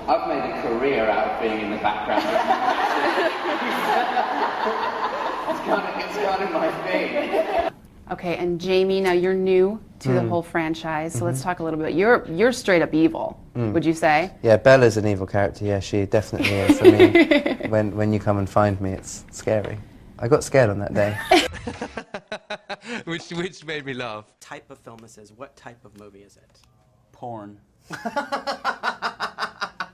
I've made a career out of being in the background. It's kind of my thing. Okay, and Jamie, now you're new to the whole franchise, so let's talk a little bit. You're straight up evil, would you say? Yeah, Bella's an evil character. Yeah, she definitely is. I mean, when you come and find me, it's scary. I got scared on that day. which made me laugh. Type of film this is. What type of movie is it? Porn.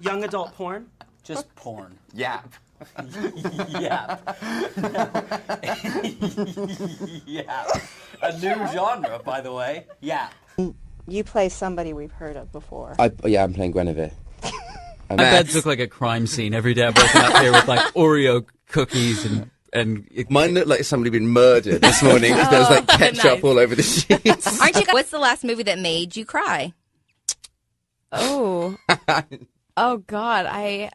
Young adult porn? Just porn. Yap. Yap. Yap. A new genre, by the way. Yap. You play somebody we've heard of before. Yeah, I'm playing Guinevere. My beds look like a crime scene every day. I'm waking up here with like Oreo cookies and Mine looked like somebody been murdered this morning because there was like ketchup all over the sheets. Aren't you? What's the last movie that made you cry? Oh. Oh God,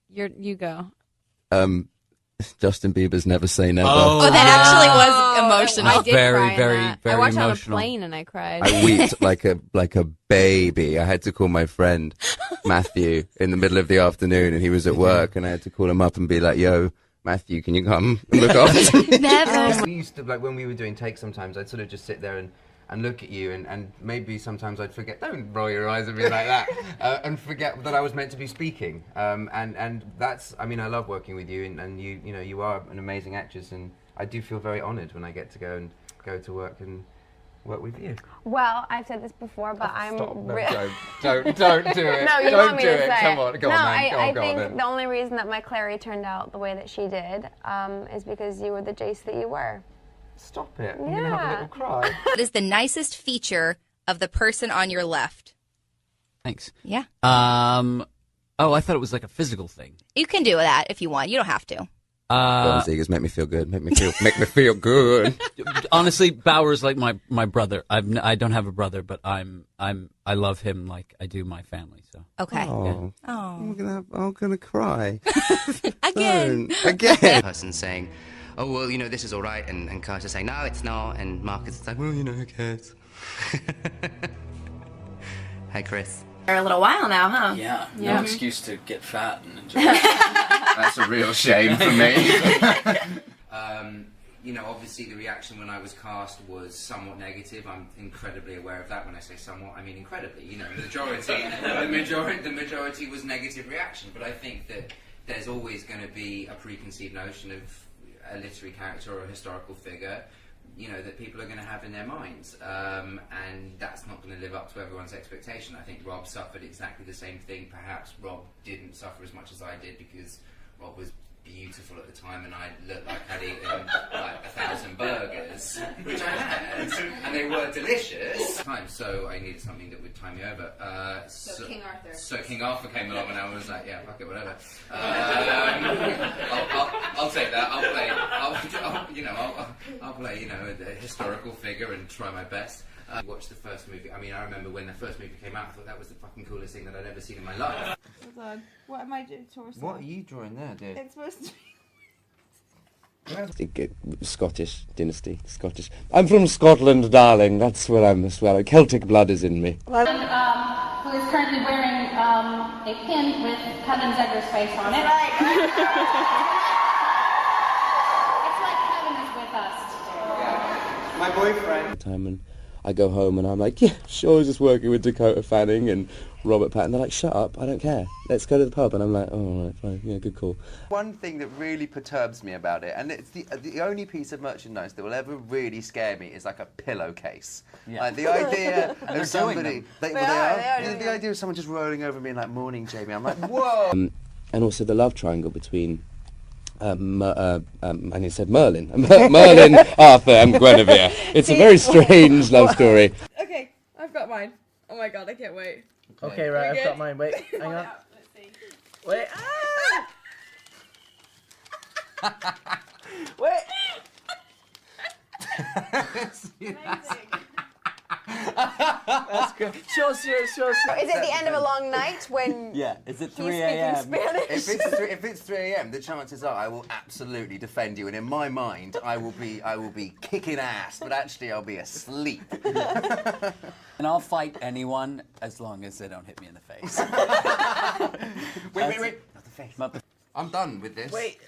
you go. Justin Bieber's Never Say Never. Oh, that actually was emotional. I did very, cry very, in that. very I watched emotional. on a plane and I cried. I wept like a baby. I had to call my friend Matthew in the middle of the afternoon, and he was at work, and I had to call him up and be like, "Yo, Matthew, can you come and look after me?" Never. We used to, like, when we were doing takes, sometimes I'd sort of just sit there and look at you, and maybe sometimes I'd forget. Don't roll your eyes at me like that, and forget that I was meant to be speaking. And that's, I mean, I love working with you, and you know, you are an amazing actress, and I do feel very honoured when I get to go to work and work with you. Well, I've said this before, but Stop. I'm... No, don't do it. No, you don't want me do to it. say Come on, go on, man. I Go on, think then. the only reason that my Clary turned out the way that she did is because you were the Jace that you were. Stop it. I'm going to have a little cry. What is the nicest feature of the person on your left? Thanks. Yeah. Oh, I thought it was like a physical thing. You can do that if you want. You don't have to. Zegers, make me feel good. Make me feel good. Honestly, Bauer's like my brother. I don't have a brother, but I love him like I do my family. So Okay. Oh, Oh. I'm gonna cry. Again. Again. Person saying, oh, well, you know, this is all right, and Carter's saying, no, it's not, and Marcus is like, well, you know, who cares? Hi, Chris. For a little while now, huh? Yeah. Yeah. No excuse to get fat and enjoy. That's a real shame for me. You know, obviously the reaction when I was cast was somewhat negative. I'm incredibly aware of that. When I say somewhat, I mean incredibly. You know, the majority was negative reaction. But I think that there's always going to be a preconceived notion of a literary character or a historical figure, you know, that people are going to have in their minds, and that's not going to live up to everyone's expectation. I think Rob suffered exactly the same thing. Perhaps Rob didn't suffer as much as I did because Rob was beautiful at the time and I looked like I'd eaten like 1,000 burgers, which I had, and they were delicious. So I needed something that would tie me over. So King Arthur. So King Arthur came along and I was like, yeah, fuck it, whatever. I'll take that. I'll play, you know, a historical figure and try my best. Watch the first movie. I mean, I remember when the first movie came out, I thought that was the fucking coolest thing that I'd ever seen in my life. Hold on. What am I doing? Torso? What are you drawing there, dude? It's supposed to Scottish dynasty, Scottish. I'm from Scotland, darling. That's where I'm as well. Celtic blood is in me. Who is currently wearing a pin with Kevin Zegger's face on it. It's like Kevin is with us. Yeah. My boyfriend. Time and I go home and I'm like, yeah, sure, just working with Dakota Fanning and Robert Pattinson. They're like, shut up, I don't care. Let's go to the pub. And I'm like, oh, all right, fine, yeah, good call. One thing that really perturbs me about it, and it's the only piece of merchandise that will ever really scare me, is like a pillowcase. Yeah. Like the idea of somebody, They are the idea of someone just rolling over me and like, morning, Jamie. I'm like, whoa. And also the love triangle between. And he said Merlin, Merlin, Arthur, and Guinevere. It's a very strange love story. Okay, I've got mine. Oh my god, I can't wait. Okay, right, I've got mine. Wait, hang on. Let's see. Wait. Wait. Amazing. That's good. Show us yours. Is it the end of a long night when Yeah. Is it he's 3 speaking a.m.? Spanish? If it's 3 a.m., the chances are I will absolutely defend you, and in my mind, I will be kicking ass, but actually I'll be asleep. And I'll fight anyone as long as they don't hit me in the face. Wait. Not the face. I'm done with this. Wait,